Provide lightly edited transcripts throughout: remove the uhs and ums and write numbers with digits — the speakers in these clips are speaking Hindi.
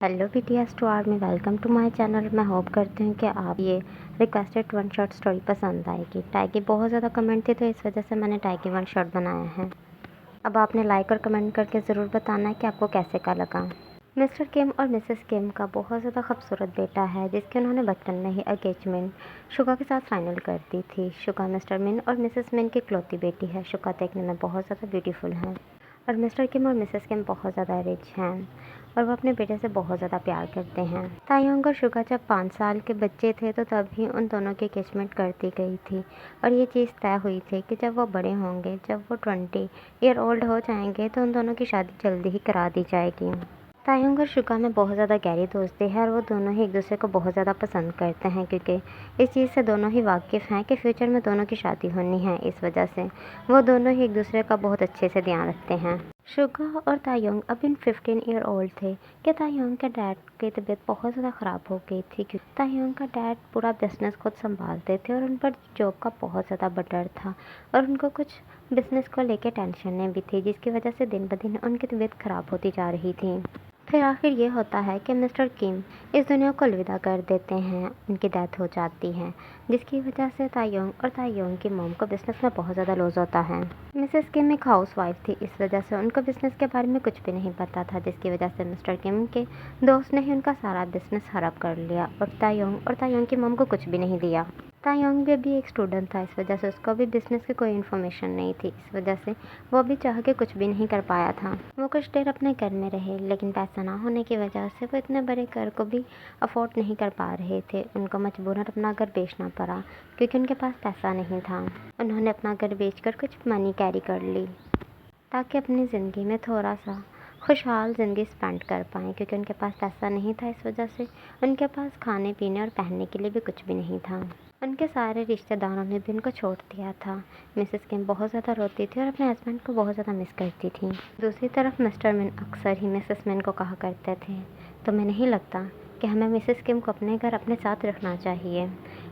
Hello BTS to army, welcome to my channel. मैं होप करती हूँ कि आप ये रिक्वेस्टेड वन शॉट स्टोरी पसंद आएगी। टाई की बहुत ज़्यादा कमेंट थे तो इस वजह से मैंने टाई की वन शॉट बनाया है। अब आपने लाइक और कमेंट करके ज़रूर बताना है कि आपको कैसे का लगा। मिस्टर किम और मिसेस किम का बहुत ज़्यादा खूबसूरत बेटा है जिसके उन्होंने बचपन में ही एंगेजमेंट शुगा के साथ फाइनल कर दी थी। शुगा मिस्टर मिन और मिसेस मिन की इकलौती बेटी है। शुगा देखने में बहुत ज़्यादा ब्यूटीफुल है और मिस्टर किम और मिसेस किम बहुत ज़्यादा रिच हैं और वो अपने बेटे से बहुत ज़्यादा प्यार करते हैं। तायोंग और शुगा जब 5 साल के बच्चे थे तो तभी उन दोनों की एंगेजमेंट कर दी गई थी और ये चीज़ तय हुई थी कि जब वो बड़े होंगे, जब वो 20 ईयर ओल्ड हो जाएंगे तो उन दोनों की शादी जल्दी ही करा दी जाएगी। तायोंग और शुगा में बहुत ज़्यादा गहरी दोस्ती है और वो दोनों ही एक दूसरे को बहुत ज़्यादा पसंद करते हैं क्योंकि इस चीज़ से दोनों ही वाकिफ़ हैं कि फ्यूचर में दोनों की शादी होनी है। इस वजह से वो दोनों ही एक दूसरे का बहुत अच्छे से ध्यान रखते हैं। शुगा और तायोंग अब इन 15 ईयर ओल्ड थे कि तायोंग के डैड की तबीयत बहुत ज़्यादा ख़राब हो गई थी क्योंकि तायोंग का डैड पूरा बिजनेस खुद संभालते थे और उन पर जॉब का बहुत ज़्यादा बर्डन था और उनको कुछ बिजनेस को लेकर टेंशनें भी थी जिसकी वजह से दिन ब दिन उनकी तबीयत ख़राब होती जा रही थी। फिर आखिर ये होता है कि मिस्टर किम इस दुनिया को अलविदा कर देते हैं, उनकी डेथ हो जाती है जिसकी वजह से तायोंग और तायोंग की मॉम को बिज़नेस में बहुत ज़्यादा लॉस होता है। मिसेस किम एक हाउस वाइफ थी, इस वजह से उनको बिज़नेस के बारे में कुछ भी नहीं पता था जिसकी वजह से मिस्टर किम के दोस्त ने ही उनका सारा बिज़नेस हड़प कर लिया और तायोंग की मॉम को कुछ भी नहीं दिया। तायोंग भी एक स्टूडेंट था, इस वजह से उसको भी बिज़नेस की कोई इन्फॉर्मेशन नहीं थी। इस वजह से वो भी चाह के कुछ भी नहीं कर पाया था। वो कुछ देर अपने घर में रहे लेकिन पैसा ना होने की वजह से वो इतने बड़े घर को भी अफोर्ड नहीं कर पा रहे थे। उनको मजबूरन अपना घर बेचना पड़ा क्योंकि उनके पास पैसा नहीं था। उन्होंने अपना घर बेचकर कुछ मनी कैरी कर ली ताकि अपनी ज़िंदगी में थोड़ा सा खुशहाल ज़िंदगी स्पेंड कर पाएँ क्योंकि उनके पास पैसा नहीं था। इस वजह से उनके पास खाने पीने और पहनने के लिए भी कुछ भी नहीं था। उनके सारे रिश्तेदारों ने भी उनको छोड़ दिया था। मिसेस किम बहुत ज़्यादा रोती थी और अपने हस्बैंड को बहुत ज़्यादा मिस करती थी। दूसरी तरफ मिस्टर मिन अक्सर ही मिसेस मिन को कहा करते थे, तुम्हें नहीं लगता कि हमें मिसेस किम को अपने घर अपने साथ रखना चाहिए?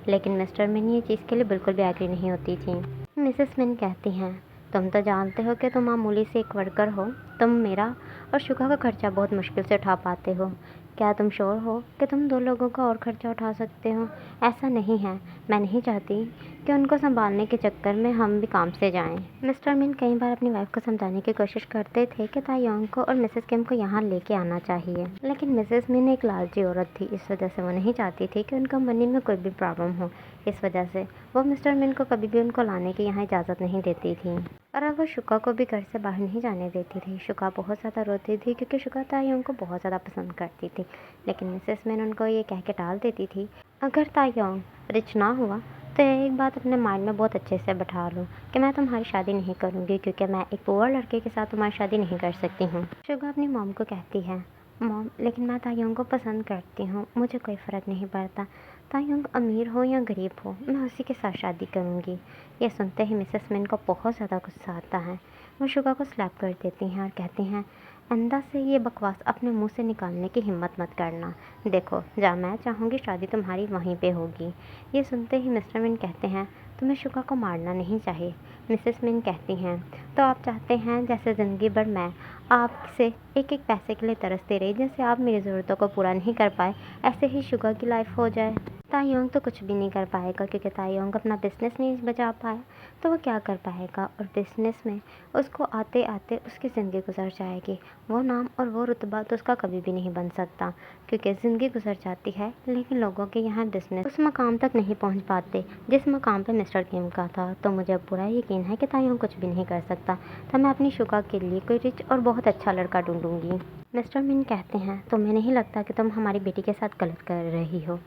लेकिन मिस्टर मिन ये चीज़ के लिए बिल्कुल भी एग्री नहीं होती थी। मिसेस मिन कहती हैं, तुम तो जानते हो कि तुम मामूली से एक वर्कर हो, तुम मेरा और शुगा का खर्चा बहुत मुश्किल से उठा पाते हो। क्या तुम श्योर हो कि तुम 2 लोगों का और खर्चा उठा सकते हो? ऐसा नहीं है, मैं नहीं चाहती कि उनको संभालने के चक्कर में हम भी काम से जाएं। मिस्टर मिन कई बार अपनी वाइफ को समझाने की कोशिश करते थे कि तायोंग को और मिसेस किम को यहाँ लेके आना चाहिए, लेकिन मिसेस मिन एक लालची औरत थी। इस वजह से वो नहीं चाहती थी कि उनका मनी में कोई भी प्रॉब्लम हो। इस वजह से वो मिस्टर मिन को कभी भी उनको लाने की यहाँ इजाज़त नहीं देती थी और अब वो शुका को भी घर से बाहर नहीं जाने देती थी। शुका बहुत ज़्यादा रोती थी क्योंकि शुका तायोंग को बहुत ज़्यादा पसंद करती थी, लेकिन मिसेस मिन उनको ये कह के टाल देती थी, अगर तायोंग रिच ना हुआ तो एक बात अपने माइंड में बहुत अच्छे से बैठा लो कि मैं तुम्हारी शादी नहीं करूँगी क्योंकि मैं एक पुअर लड़के के साथ तुम्हारी शादी नहीं कर सकती हूँ। शुगा अपनी मॉम को कहती है, मॉम लेकिन मैं तायोंग को पसंद करती हूँ, मुझे कोई फ़र्क नहीं पड़ता तायोंग अमीर हो या गरीब हो, मैं उसी के साथ शादी करूँगी। ये सुनते ही मिसेस मिन को बहुत ज़्यादा गुस्सा आता है। वो शुगा को स्लैप कर देती हैं और कहती हैं, अंदर से ये बकवास अपने मुंह से निकालने की हिम्मत मत करना। देखो, जहाँ मैं चाहूँगी शादी तुम्हारी वहीं पे होगी। ये सुनते ही मिस्टर मिन कहते हैं, तुम्हें शुगा को मारना नहीं चाहिए। मिसेस मिन कहती हैं, तो आप चाहते हैं जैसे ज़िंदगी भर मैं आपसे एक एक पैसे के लिए तरसती रही, जैसे आप मेरी ज़रूरतों को पूरा नहीं कर पाए, ऐसे ही शुगा की लाइफ हो जाए? तायोंग तो कुछ भी नहीं कर पाएगा क्योंकि तायोंग अपना बिजनेस नहीं बचा पाया तो वो क्या कर पाएगा और बिजनेस में उसको आते आते उसकी ज़िंदगी गुजर जाएगी। वो नाम और वो रुतबा तो उसका कभी भी नहीं बन सकता क्योंकि ज़िंदगी गुजर जाती है लेकिन लोगों के यहाँ बिजनेस उस मकाम तक नहीं पहुँच पाते जिस मकाम पे मिस्टर किम का था। तो मुझे अब पूरा यकीन है कि तायोंग कुछ भी नहीं कर सकता, तो मैं अपनी शुगा के लिए कोई रिच और बहुत अच्छा लड़का ढूंढूंगी। मिस्टर मिन कहते हैं, तुम्हें नहीं लगता कि तुम हमारी बेटी के साथ गलत कर रही हो?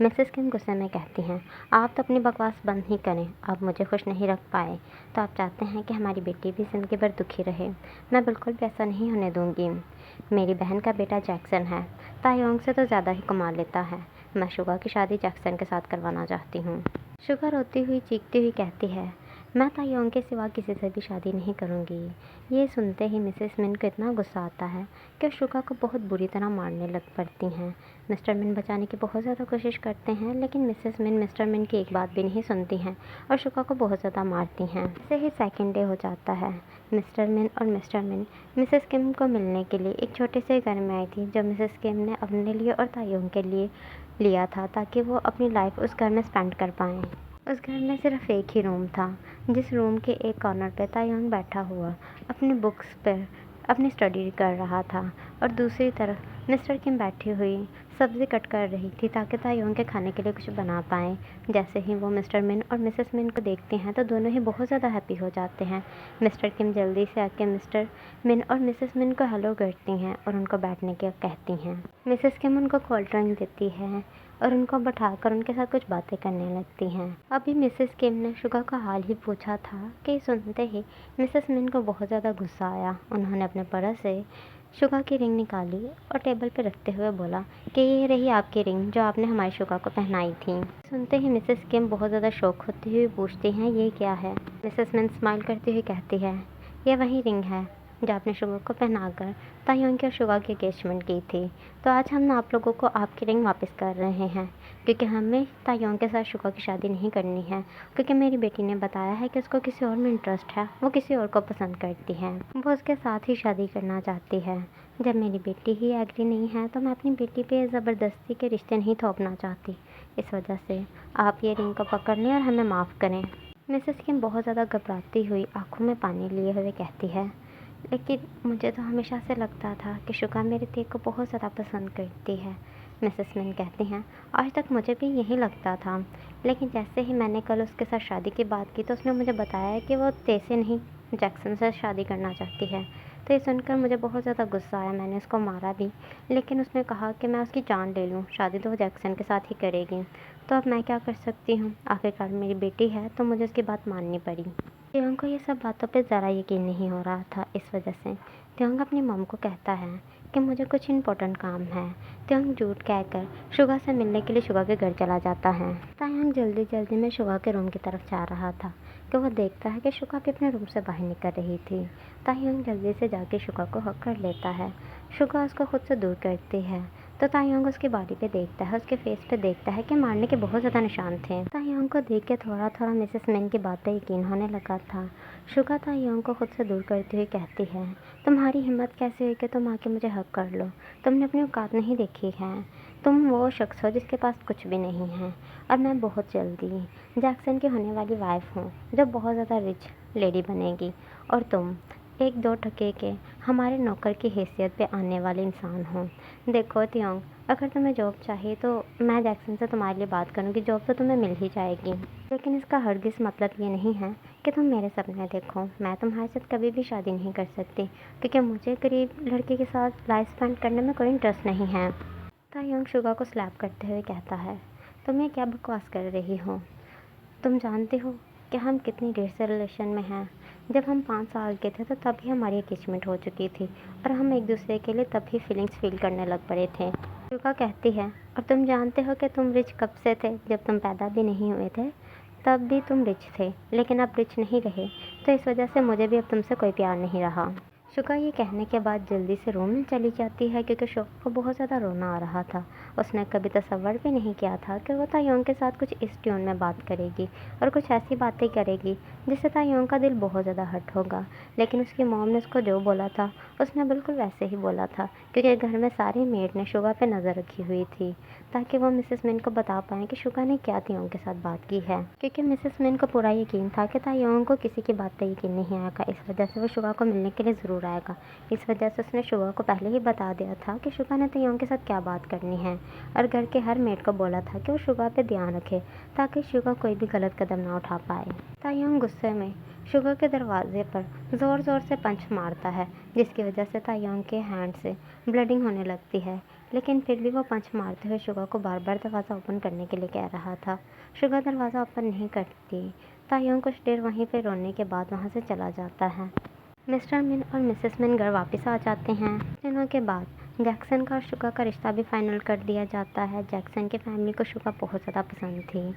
मिसेस किम गुस्से में कहती हैं, आप तो अपनी बकवास बंद ही करें, आप मुझे खुश नहीं रख पाए तो आप चाहते हैं कि हमारी बेटी भी ज़िंदगी भर दुखी रहे। मैं बिल्कुल भी ऐसा नहीं होने दूंगी। मेरी बहन का बेटा जैक्सन है, तायोंग से तो ज़्यादा ही कमा लेता है। मैं शुगा की शादी जैक्सन के साथ करवाना चाहती हूँ। शुगा रोती हुई चीखती हुई कहती है, मैं तायोंग के सिवा किसी से भी शादी नहीं करूँगी। ये सुनते ही मिसेस मिन को इतना गुस्सा आता है कि वो शुगा को बहुत बुरी तरह मारने लग पड़ती हैं। मिस्टर मिन बचाने की बहुत ज़्यादा कोशिश करते हैं, लेकिन मिसेस मिन मिस्टर मिन की एक बात भी नहीं सुनती हैं और शुगा को बहुत ज़्यादा मारती हैं। ऐसे ही सेकेंड डे हो जाता है। मिस्टर मिन और मिस्टर मिन मिसेस किम को मिलने के लिए एक छोटे से घर में आई थी, जो मिसेस किम ने अपने लिए और तायोंग के लिए लिया था, ताकि वो अपनी लाइफ उस घर में स्पेंड कर पाएँ। उस घर में सिर्फ एक ही रूम था, जिस रूम के एक कॉर्नर पे तायोंग बैठा हुआ अपनी बुक्स पर अपनी स्टडी कर रहा था और दूसरी तरफ मिस्टर किम बैठी हुई सब्ज़ी कट कर रही थी, ताकि तायोंग के खाने के लिए कुछ बना पाएँ। जैसे ही वो मिस्टर मिन और मिसेस मिन को देखते हैं तो दोनों ही बहुत ज़्यादा हैप्पी हो जाते हैं। मिस्टर किम जल्दी से आके मिस्टर मिन और मिसेस मिन को हेलो करती हैं और उनको बैठने के कहती हैं। मिसेस किम उनको कोल्ड ड्रिंक देती है और उनको बैठाकर उनके साथ कुछ बातें करने लगती हैं। अभी मिसेस किम ने शुगा का हाल ही पूछा था कि सुनते ही मिसेस मिन को बहुत ज़्यादा गुस्सा आया। उन्होंने अपने पर्स से शुगा की रिंग निकाली और टेबल पर रखते हुए बोला कि ये रही आपकी रिंग जो आपने हमारे शुगा को पहनाई थी। सुनते ही मिसेस किम बहुत ज़्यादा शॉक होती हुई पूछती हैं ये क्या है। मिसेस मिन स्माइल करती हुई कहती है ये वही रिंग है जो आपने शुगा को पहनाकर तायोंग और शुगा की एंगेजमेंट की थी। तो आज हम आप लोगों को आपकी रिंग वापस कर रहे हैं, क्योंकि हमें तायोंग के साथ शुगा की शादी नहीं करनी है, क्योंकि मेरी बेटी ने बताया है कि उसको किसी और में इंटरेस्ट है, वो किसी और को पसंद करती है, वो उसके साथ ही शादी करना चाहती है। जब मेरी बेटी ही एग्री नहीं है तो मैं अपनी बेटी पे ज़बरदस्ती के रिश्ते नहीं थोपना चाहती। इस वजह से आप ये रिंग को पकड़ लें और हमें माफ़ करें। मिसेस किम बहुत ज़्यादा घबराती हुई आंखों में पानी लिए हुए कहती है लेकिन मुझे तो हमेशा से लगता था कि शुगा मेरे तेग को बहुत ज़्यादा पसंद करती है। मिसेस मिन कहती हैं आज तक मुझे भी यही लगता था, लेकिन जैसे ही मैंने कल उसके साथ शादी की बात की तो उसने मुझे बताया कि वो ते से नहीं जैक्सन से शादी करना चाहती है। तो ये सुनकर मुझे बहुत ज़्यादा गुस्सा आया, मैंने उसको मारा भी, लेकिन उसने कहा कि मैं उसकी जान ले लूँ, शादी तो वो जैक्सन के साथ ही करेगी। तो अब मैं क्या कर सकती हूँ, आखिरकार मेरी बेटी है तो मुझे उसकी बात माननी पड़ी। त्योंग को ये सब बातों पे ज़रा यकीन नहीं हो रहा था। इस वजह से त्योंग अपनी मम को कहता है कि मुझे कुछ इम्पोर्टेंट काम है। त्योंग झूठ कहकर शुगा से मिलने के लिए शुगा के घर चला जाता है। तायोंग जल्दी जल्दी में शुगा के रूम की तरफ जा रहा था कि वह देखता है कि शुगा भी अपने रूम से बाहर निकल रही थी। तायोंग जल्दी से जाके शुगा को हक कर लेता है। शुगा उसको खुद से दूर करती है तो तायोंग उसकी बॉडी पे देखता है, उसके फेस पे देखता है कि मारने के बहुत ज़्यादा निशान थे। तायोंग को देख के थोड़ा थोड़ा मिसेस मिन की बात पे यकीन होने लगा था। शुगा तायोंग को खुद से दूर करती हुई कहती है तुम्हारी हिम्मत कैसे हुई कि तुम आके मुझे हक कर लो, तुमने अपनी औकात नहीं देखी है, तुम वो शख्स हो जिसके पास कुछ भी नहीं है और मैं बहुत जल्दी जैक्सन की होने वाली वाइफ हूँ जो बहुत ज़्यादा रिच लेडी बनेगी और तुम एक दो टके के हमारे नौकर की हैसियत पे आने वाले इंसान हो। देखो त्योंग, अगर तुम्हें जॉब चाहिए तो मैं जैक्सन से तुम्हारे लिए बात करूँगी, जॉब तो तुम्हें मिल ही जाएगी, लेकिन इसका हरगिज़ मतलब ये नहीं है कि तुम मेरे सपने देखो। मैं तुम्हारे साथ कभी भी शादी नहीं कर सकती, क्योंकि मुझे गरीब लड़के के साथ लाइफ स्पेंड करने में कोई इंटरेस्ट नहीं है। तायोंग शुगा को स्लैप करते हुए कहता है तुम ये क्या बकवास कर रही हो, तुम जानते हो कि हम कितनी देर से रिलेशन में हैं। जब हम 5 साल के थे तो तभी हमारी एंगेजमेंट हो चुकी थी और हम एक दूसरे के लिए तभी फीलिंग्स फील करने लग पड़े थे। युका कहती है और तुम जानते हो कि तुम रिच कब से थे, जब तुम पैदा भी नहीं हुए थे तब भी तुम रिच थे, लेकिन अब रिच नहीं रहे, तो इस वजह से मुझे भी अब तुमसे कोई प्यार नहीं रहा। शुका ये कहने के बाद जल्दी से रूम में चली जाती है, क्योंकि शुका को बहुत ज़्यादा रोना आ रहा था। उसने कभी तसव्वुर भी नहीं किया था कि वो तायोंग के साथ कुछ इस ट्यून में बात करेगी और कुछ ऐसी बातें करेगी जिससे तायोंग का दिल बहुत ज़्यादा हर्ट होगा। लेकिन उसकी मॉम ने उसको जो बोला था उसने बिल्कुल वैसे ही बोला था, क्योंकि घर में सारी मेड ने शुगा पे नज़र रखी हुई थी, ताकि वो मिसेस मिन को बता पाएँ कि शुगा ने क्या तायोंग के साथ बात की है। क्योंकि मिसेस मिन को पूरा यकीन था कि तायोंग को किसी की बात पर यकीन नहीं आएगा, इस वजह से वो शुगा को मिलने के लिए ज़रूर आएगा। इस वजह से उसने शुगा को पहले ही बता दिया था कि शुगा ने तायोंग के साथ क्या बात करनी है और घर के हर मेड को बोला था कि वो शुगा पे ध्यान रखे, ताकि शुगा कोई भी गलत कदम ना उठा पाए। तायोंग गुस्से में शुगा के दरवाजे पर ज़ोर ज़ोर से पंच मारता है, जिसकी वजह से तायोंग के हैंड से ब्लीडिंग होने लगती है, लेकिन फिर भी वो पंच मारते हुए शुगा को बार बार दरवाज़ा ओपन करने के लिए कह रहा था। शुगा दरवाज़ा ओपन नहीं करती। तायोंग कुछ देर वहीं पर रोने के बाद वहाँ से चला जाता है। मिस्टर मिन और मिसेस मिन घर वापस आ जाते हैं। दिनों के बाद जैक्सन का और शुगा का रिश्ता भी फाइनल कर दिया जाता है। जैक्सन की फैमिली को शुगा बहुत ज़्यादा पसंद थी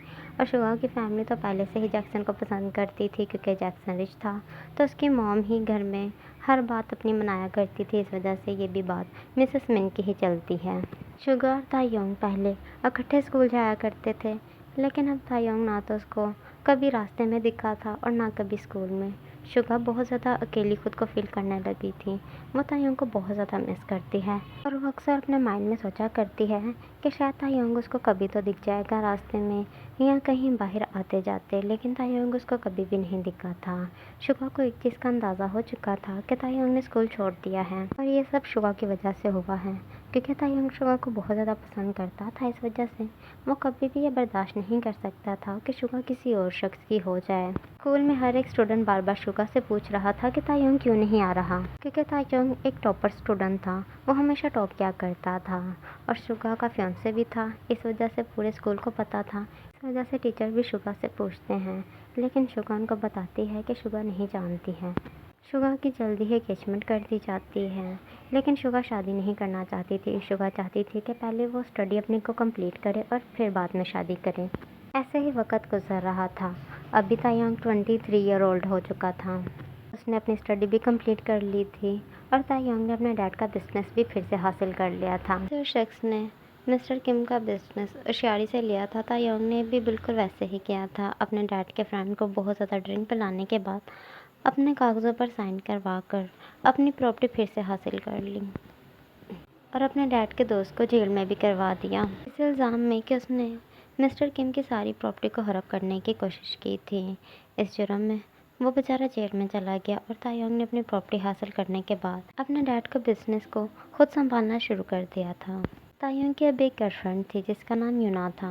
और शुगा की फैमिली तो पहले से ही जैक्सन को पसंद करती थी, क्योंकि जैक्सन रिच था। तो उसकी मॉम ही घर में हर बात अपनी मनाया करती थी, इस वजह से ये भी बात मिसेस मिन की ही चलती है। शुगा और तायोंग पहले इकट्ठे स्कूल जाया करते थे, लेकिन अब तायोंग ना तो उसको कभी रास्ते में दिखा था और ना कभी स्कूल में। शुगा बहुत ज़्यादा अकेली खुद को फील करने लगी थी। वो तायोंग को बहुत ज़्यादा मिस करती है और वो अक्सर अपने माइंड में सोचा करती है कि शायद तायोंग उसको कभी तो दिख जाएगा रास्ते में या कहीं बाहर आते जाते, लेकिन तायोंग उसको कभी भी नहीं दिखा था। शुगा को एक चीज़ का अंदाज़ा हो चुका था कि तायोंग ने स्कूल छोड़ दिया है और ये सब शुगा की वजह से हुआ है, क्योंकि तायोंग शुगा को बहुत ज़्यादा पसंद करता था। इस वजह से वो कभी भी ये बर्दाश्त नहीं कर सकता था कि शुगा किसी और शख्स की हो जाए। स्कूल में हर एक स्टूडेंट बार बार शुगा से पूछ रहा था कि तायोंग क्यों नहीं आ रहा, क्योंकि तायोंग एक टॉपर स्टूडेंट था। वो हमेशा टॉप किया करता था और शुगा का फियांसे भी था। इस वजह से पूरे स्कूल को पता था। इस वजह से टीचर भी शुगा से पूछते हैं, लेकिन शुगा उनको बताती है कि शुगा नहीं जानती है। शुगा की जल्दी ही एंगेजमेंट कर दी जाती है, लेकिन शुगा शादी नहीं करना चाहती थी। शुगा चाहती थी कि पहले वो स्टडी अपनी को कंप्लीट करे और फिर बाद में शादी करे। ऐसे ही वक्त गुजर रहा था। अभी तायोंग 23 ईयर ओल्ड हो चुका था। उसने अपनी स्टडी भी कंप्लीट कर ली थी और तायोंग ने अपने डैड का बिजनेस भी फिर से हासिल कर लिया था। जो शख्स ने मिस्टर किम का बिजनेस होशियारी से लिया था, तायोंग ने भी बिल्कुल वैसे ही किया था। अपने डैड के फ्रेंड को बहुत ज़्यादा ड्रिंक पिलाने के बाद अपने कागज़ों पर साइन करवा कर अपनी प्रॉपर्टी फिर से हासिल कर ली और अपने डैड के दोस्त को जेल में भी करवा दिया, इस इल्ज़ाम में कि उसने मिस्टर किम की सारी प्रॉपर्टी को हड़प करने की कोशिश की थी। इस जुर्म में वो बेचारा जेल में चला गया और तायोंग ने अपनी प्रॉपर्टी हासिल करने के बाद अपने डैड को बिजनेस को खुद संभालना शुरू कर दिया था। तायोंग की अब एक गर्लफ्रेंड थी जिसका नाम यूना था।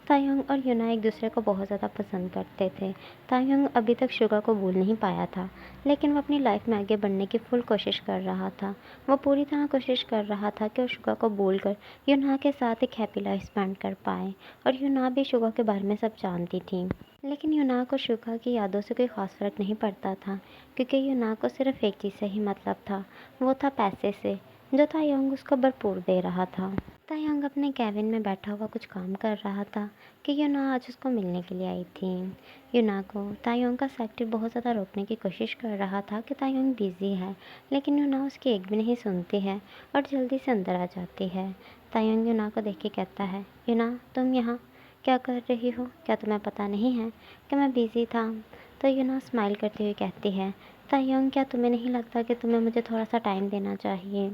तायोंग और यूना एक दूसरे को बहुत ज़्यादा पसंद करते थे। तायोंग अभी तक शुगा को भूल नहीं पाया था, लेकिन वो अपनी लाइफ में आगे बढ़ने की फुल कोशिश कर रहा था। वो पूरी तरह कोशिश कर रहा था कि वो शुगा को भूलकर यूना के साथ एक हैप्पी लाइफ स्पेंड कर पाए और यूना भी शुगा के बारे में सब जानती थी। लेकिन यूना को शुगा की यादों से कोई ख़ास फ़र्क नहीं पड़ता था, क्योंकि यूना को सिर्फ एक चीज़ से ही मतलब था, वो था पैसे से, जो तायोंग उसको भरपूर दे रहा था। तायोंग अपने कैबिन में बैठा हुआ कुछ काम कर रहा था कि यूना आज उसको मिलने के लिए आई थी। यूना को तायोंग का सेक्रेटरी बहुत ज़्यादा रोकने की कोशिश कर रहा था कि तायोंग बिज़ी है, लेकिन यूना उसकी एक भी नहीं सुनती है और जल्दी से अंदर आ जाती है। तायोंग यूना को देख के कहता है, यूना तुम यहाँ क्या कर रही हो? क्या तुम्हें पता नहीं है कि मैं बिज़ी था? तो यूना स्माइल करती हुई कहती है, तायोंग क्या तुम्हें नहीं लगता कि तुम्हें मुझे थोड़ा सा टाइम देना चाहिए?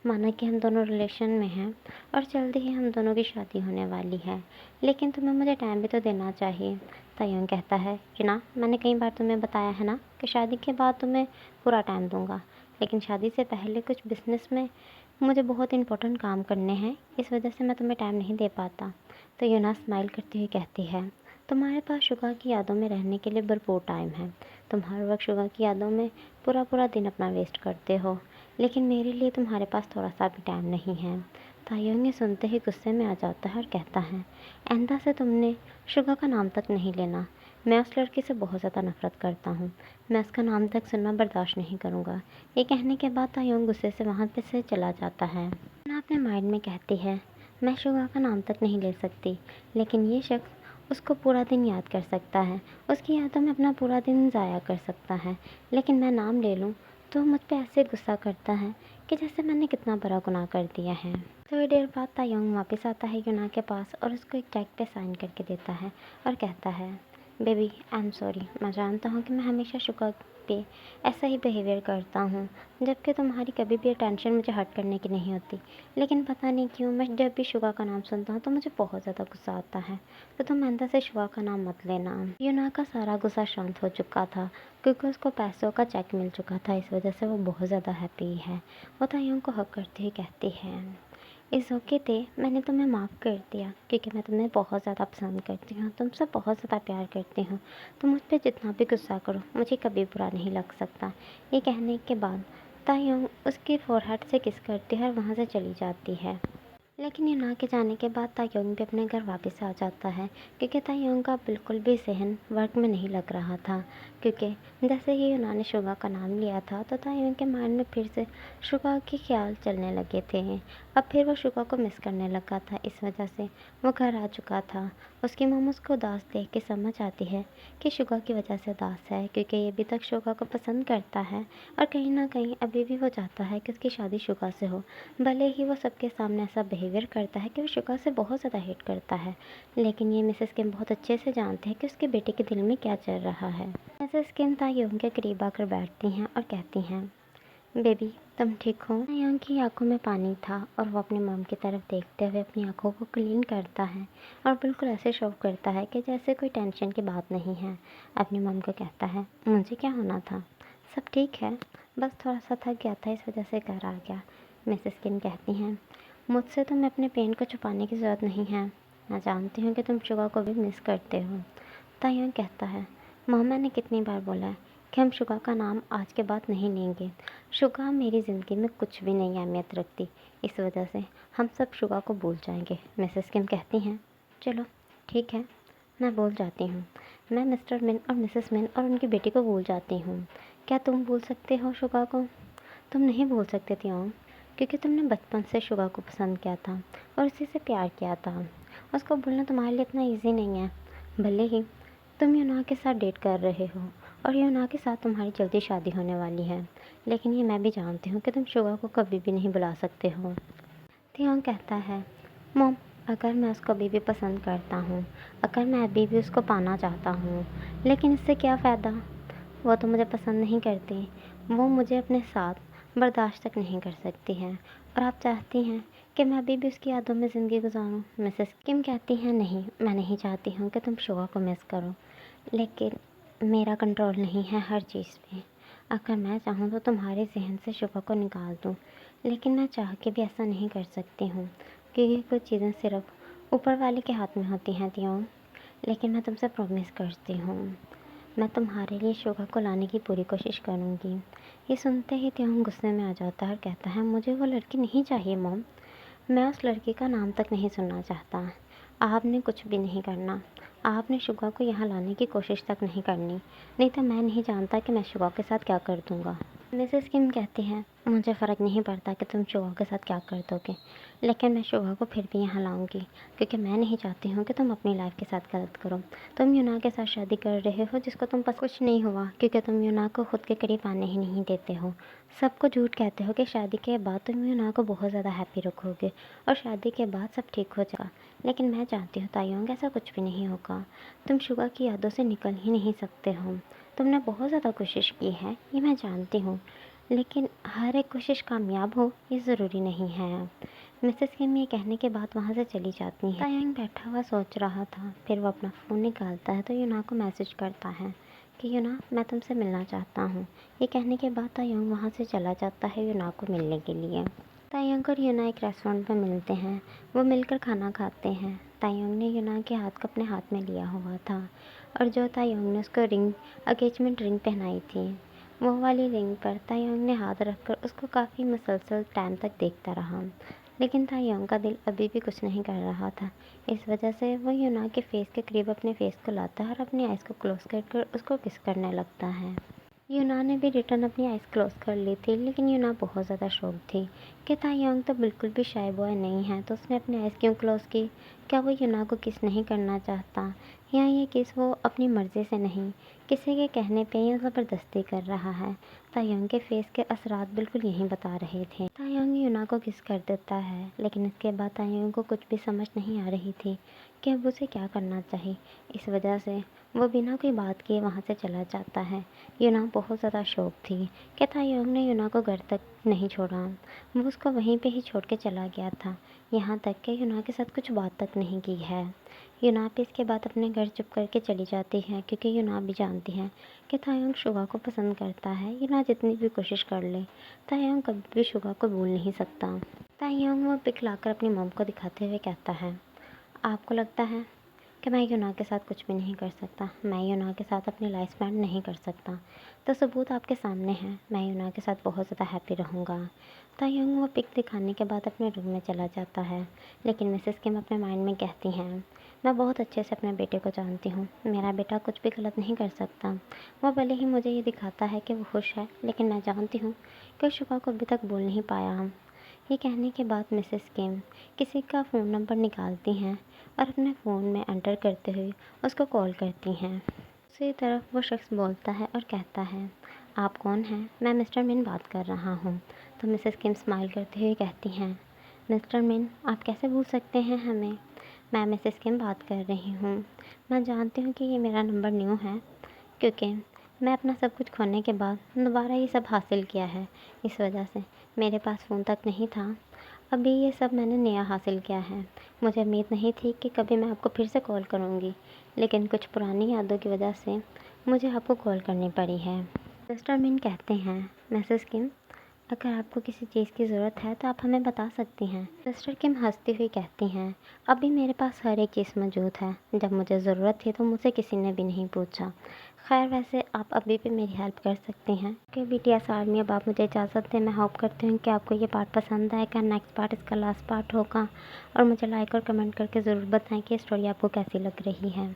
माना कि हम दोनों रिलेशन में हैं और जल्दी ही हम दोनों की शादी होने वाली है, लेकिन तुम्हें मुझे टाइम भी तो देना चाहिए। तायोंग कहता है, यूना मैंने कई बार तुम्हें बताया है ना कि शादी के बाद तुम्हें पूरा टाइम दूंगा, लेकिन शादी से पहले कुछ बिज़नेस में मुझे बहुत इंपॉर्टेंट काम करने हैं, इस वजह से मैं तुम्हें टाइम नहीं दे पाता। तो यूना स्माइल करती हुई कहती है, तुम्हारे पास शुगा की यादों में रहने के लिए भरपूर टाइम है। तुम हर वक्त शुगा की यादों में पूरा पूरा दिन अपना वेस्ट करते हो, लेकिन मेरे लिए तुम्हारे पास थोड़ा सा भी टाइम नहीं है। तायोंग ये सुनते ही गुस्से में आ जाता है और कहता है, आइंदा से तुमने शुगा का नाम तक नहीं लेना। मैं उस लड़की से बहुत ज़्यादा नफरत करता हूँ। मैं उसका नाम तक सुनना बर्दाश्त नहीं करूँगा। ये कहने के बाद तायोंग गुस्से से वहाँ पे से चला जाता है। मैं अपने माइंड में कहती है, मैं शुगा का नाम तक नहीं ले सकती, लेकिन ये शख्स उसको पूरा दिन याद कर सकता है, उसकी यादों में अपना पूरा दिन ज़ाया कर सकता है, लेकिन मैं नाम ले लूँ तो मुझ पे ऐसे गुस्सा करता है कि जैसे मैंने कितना बड़ा गुनाह कर दिया है। थोड़ी देर बाद तायोंग वापस आता है यूना के पास और उसको एक चेक पे साइन करके देता है और कहता है, बेबी आई एम सॉरी, मैं जानता हूँ कि मैं हमेशा शुगा पे ऐसा ही बिहेवियर करता हूँ, जबकि तुम्हारी कभी भी अटेंशन मुझे हर्ट करने की नहीं होती, लेकिन पता नहीं क्यों मैं जब भी शुगा का नाम सुनता हूँ तो मुझे बहुत ज़्यादा गुस्सा आता है। तो तुम आइंदा से शुगा का नाम मत लेना। यूना का सारा गुस्सा शांत हो चुका था, क्योंकि उसको पैसों का चेक मिल चुका था, इस वजह से वो बहुत ज़्यादा हैप्पी है। वो तायोंग को हक करती हुई कहती है, इस ओके थे, मैंने तुम्हें माफ़ कर दिया, क्योंकि मैं तुम्हें बहुत ज़्यादा पसंद करती हूँ, तुमसे बहुत ज़्यादा प्यार करती हूँ। तुम मुझ पर जितना भी गुस्सा करो मुझे कभी बुरा नहीं लग सकता। ये कहने के बाद तायोंग उसकी फोरहेड से किस करती है और वहाँ से चली जाती है। लेकिन यूना के जाने के बाद तायोंग भी अपने घर वापस आ जाता है, क्योंकि तायोंग का बिल्कुल भी ज़हन वर्क में नहीं लग रहा था। क्योंकि जैसे ही यूना ने शुगा का नाम लिया था तो तायोंग के माइंड में फिर से शुगा के ख्याल चलने लगे थे। अब फिर वो शुगा को मिस करने लगा था। इस वजह से वो घर आ चुका था। उसकी मम्मी उसको उदास देख के समझ आती है कि शुगा की वजह से उदास है, क्योंकि ये अभी तक शुगा को पसंद करता है और कहीं ना कहीं अभी भी वो चाहता है कि उसकी शादी शुगा से हो। भले ही वो सबके सामने ऐसा बिहेवियर करता है कि वो शुगा से बहुत ज़्यादा हेट करता है, लेकिन ये मिसेस किम बहुत अच्छे से जानते हैं कि उसके बेटे के दिल में क्या चल रहा है। मिसेस किम तायोंग के करीब आकर बैठती हैं और कहती हैं, बेबी तुम ठीक हो? तायोंग की आंखों में पानी था और वो अपनी मॉम की तरफ देखते हुए अपनी आंखों को क्लीन करता है और बिल्कुल ऐसे शो करता है कि जैसे कोई टेंशन की बात नहीं है। अपनी मॉम को कहता है, मुझे क्या होना था, सब ठीक है, बस थोड़ा सा थक गया था, इस वजह से घर आ गया। मिसेस किम कहती हैं, मुझसे तुम्हें अपने पेन को छुपाने की ज़रूरत नहीं है, मैं जानती हूँ कि तुम शुगा को भी मिस करते हो। तायोंग कहता है, मॉम मैंने कितनी बार बोला है कि हम शुगा का नाम आज के बाद नहीं लेंगे। शुगा मेरी ज़िंदगी में कुछ भी नहीं अहमियत रखती, इस वजह से हम सब शुगा को भूल जाएंगे। मिसेस किम कहती हैं, चलो ठीक है, मैं भूल जाती हूँ। मैं मिस्टर मिन और मिसेस मिन और उनकी बेटी को भूल जाती हूँ। क्या तुम भूल सकते हो शुगा को? तुम नहीं भूल सकते तियोंग, क्योंकि तुमने बचपन से शुगा को पसंद किया था और उसी से प्यार किया था। उसको भूलना तुम्हारे लिए इतना ईजी नहीं है। भले ही तुम यूना के साथ डेट कर रहे हो और यूना के साथ तुम्हारी जल्दी शादी होने वाली है, लेकिन ये मैं भी जानती हूँ कि तुम शुगा को कभी भी नहीं बुला सकते हो। तियोंग कहता है, मॉम अगर मैं उसको अभी भी पसंद करता हूँ, अगर मैं अभी भी उसको पाना चाहता हूँ, लेकिन इससे क्या फ़ायदा? वो तो मुझे पसंद नहीं करती, वो मुझे अपने साथ बर्दाश्त तक नहीं कर सकती है और आप चाहती हैं कि मैं अभी भी उसकी यादों में ज़िंदगी गुजारूं। मिसेस किम कहती हैं, नहीं, मैं नहीं चाहती हूँ कि तुम शुगा को मिस करो, लेकिन मेरा कंट्रोल नहीं है हर चीज़ पे। अगर मैं चाहूँ तो तुम्हारे जहन से शुगा को निकाल दूँ, लेकिन मैं चाह के भी ऐसा नहीं कर सकती हूँ, क्योंकि कुछ चीज़ें सिर्फ ऊपर वाले के हाथ में होती हैं तियोंग। लेकिन मैं तुमसे प्रॉमिस करती हूँ, मैं तुम्हारे लिए शुगा को लाने की पूरी कोशिश करूँगी। ये सुनते ही तियोंग गुस्से में आ जाता है और कहता है, मुझे वो लड़की नहीं चाहिए मॉम, मैं उस लड़की का नाम तक नहीं सुनना चाहता। आपने कुछ भी नहीं करना, आपने शुगा को यहाँ लाने की कोशिश तक नहीं करनी, नहीं तो मैं नहीं जानता कि मैं शुगा के साथ क्या कर दूँगा। मिसेस किम कहती हैं, मुझे फ़र्क नहीं पड़ता कि तुम शुगा के साथ क्या कर दोगे, लेकिन मैं शुगा को फिर भी यहाँ लाऊंगी, क्योंकि मैं नहीं चाहती हूँ कि तुम अपनी लाइफ के साथ गलत करो। तुम यूना के साथ शादी कर रहे हो जिसको तुम पसंद कुछ नहीं हुआ, क्योंकि तुम यूना को खुद के करीब आने ही नहीं देते हो। सबको झूठ कहते हो कि शादी के बाद तुम यूना को बहुत ज़्यादा हैप्पी रखोगे और शादी के बाद सब ठीक हो जाएगा, लेकिन मैं जानती हूँ तायोंग ऐसा कुछ भी नहीं होगा। तुम शुगा की यादों से निकल ही नहीं सकते हो। तुमने बहुत ज़्यादा कोशिश की है, ये मैं जानती हूँ, लेकिन हर एक कोशिश कामयाब हो ये ज़रूरी नहीं है। मिसेस किम ये कहने के बाद वहाँ से चली जाती हैं। तायोंग बैठा हुआ सोच रहा था, फिर वो अपना फ़ोन निकालता है तो यूना को मैसेज करता है कि यूना मैं तुमसे मिलना चाहता हूँ। ये कहने के बाद तायोंग वहाँ से चला जाता है यूना को मिलने के लिए। तायोंग और यूना एक रेस्टोरेंट में मिलते हैं, वो मिलकर खाना खाते हैं। तायोंग ने यूना के हाथ को अपने हाथ में लिया हुआ था और जो तायोंग ने उसको एंगेजमेंट रिंग पहनाई थी, वो वाली रिंग पर तायोंग ने हाथ रखकर उसको काफ़ी मुसलसल टाइम तक देखता रहा, लेकिन तायोंग का दिल अभी भी कुछ नहीं कर रहा था। इस वजह से वो यूना के फेस के करीब अपने फेस को लाता है और अपनी आइज़ को क्लोज कर उसको किस करने लगता है। यूना ने भी रिटर्न अपनी आइज़ क्लोज कर ली थी, लेकिन यूना बहुत ज़्यादा शॉक थी कि तायोंग तो बिल्कुल भी शाय बॉय नहीं है, तो उसने अपनी आइज़ क्यों क्लोज की? क्या वो यूना को किस नहीं करना चाहता, या ये किस वो अपनी मर्ज़ी से नहीं, किसी के कहने पे या ज़बरदस्ती कर रहा है? तायोंग के फेस के असरात बिल्कुल यही बता रहे थे। तायोंग यूना को किस कर देता है, लेकिन इसके बाद तायोंग को कुछ भी समझ नहीं आ रही थी कि अब उसे क्या करना चाहिए। इस वजह से वो बिना कोई बात किए वहाँ से चला जाता है। यूना बहुत ज़्यादा शौक थी कि तायोंग ने यूना को घर तक नहीं छोड़ा, वो उसको वहीं पे ही छोड़ के चला गया था, यहाँ तक कि यूना के साथ कुछ बात तक नहीं की है। यूना भी इसके बाद अपने घर चुप करके चली जाती है, क्योंकि यूना भी जानती है कि तायोंग शुगा को पसंद करता है। यूना जितनी भी कोशिश कर ले, तायोंग कभी भी शुगा को भूल नहीं सकता। तायोंग वो पिक लाकर अपनी मॉम को दिखाते हुए कहता है, आपको लगता है कि मैं युना के साथ कुछ भी नहीं कर सकता, मैं युना के साथ अपनी लाइफ स्पेंड नहीं कर सकता। तो सबूत आपके सामने है, मैं युना के साथ बहुत ज़्यादा हैप्पी रहूँगा। तायंग वो पिक दिखाने के बाद अपने रूम में चला जाता है, लेकिन मिसेस किम अपने माइंड में कहती हैं, मैं बहुत अच्छे से अपने बेटे को जानती हूँ, मेरा बेटा कुछ भी गलत नहीं कर सकता। वो भले ही मुझे ये दिखाता है कि वो खुश है, लेकिन मैं जानती हूँ कि शुभा को अभी तक बोल नहीं पाया हम। ये कहने के बाद मिसेस किम किसी का फ़ोन नंबर निकालती हैं और अपने फ़ोन में एंटर करते हुए उसको कॉल करती हैं। दूसरी तरफ वो शख्स बोलता है और कहता है, आप कौन हैं? मैं मिस्टर मिन बात कर रहा हूँ। तो मिसेस किम स्माइल करते हुए कहती हैं, मिस्टर मिन, आप कैसे भूल सकते हैं हमें? मैं मिसेस किम बात कर रही हूँ। मैं जानती हूँ कि ये मेरा नंबर न्यू है, क्योंकि मैं अपना सब कुछ खोने के बाद दोबारा ये सब हासिल किया है। इस वजह से मेरे पास फ़ोन तक नहीं था, अभी ये सब मैंने नया हासिल किया है। मुझे उम्मीद नहीं थी कि कभी मैं आपको फिर से कॉल करूँगी, लेकिन कुछ पुरानी यादों की वजह से मुझे आपको कॉल करनी पड़ी है। मिस्टर मिन कहते हैं, मिसेस किम, अगर आपको किसी चीज़ की ज़रूरत है तो आप हमें बता सकती हैं। मिस्टर किम हंसती हुई कहती हैं, अभी मेरे पास हर एक चीज़ मौजूद है, जब मुझे ज़रूरत थी तो मुझसे किसी ने भी नहीं पूछा। खैर, वैसे आप अभी भी मेरी हेल्प कर सकती हैं कि BTS आर्मी। अब आप मुझे इजाज़त दें। मैं होप करती हूँ कि आपको ये पार्ट पसंद आएगा। नेक्स्ट पार्ट इसका लास्ट पार्ट होगा, और मुझे लाइक और कमेंट करके ज़रूर बताएं कि स्टोरी आपको कैसी लग रही है।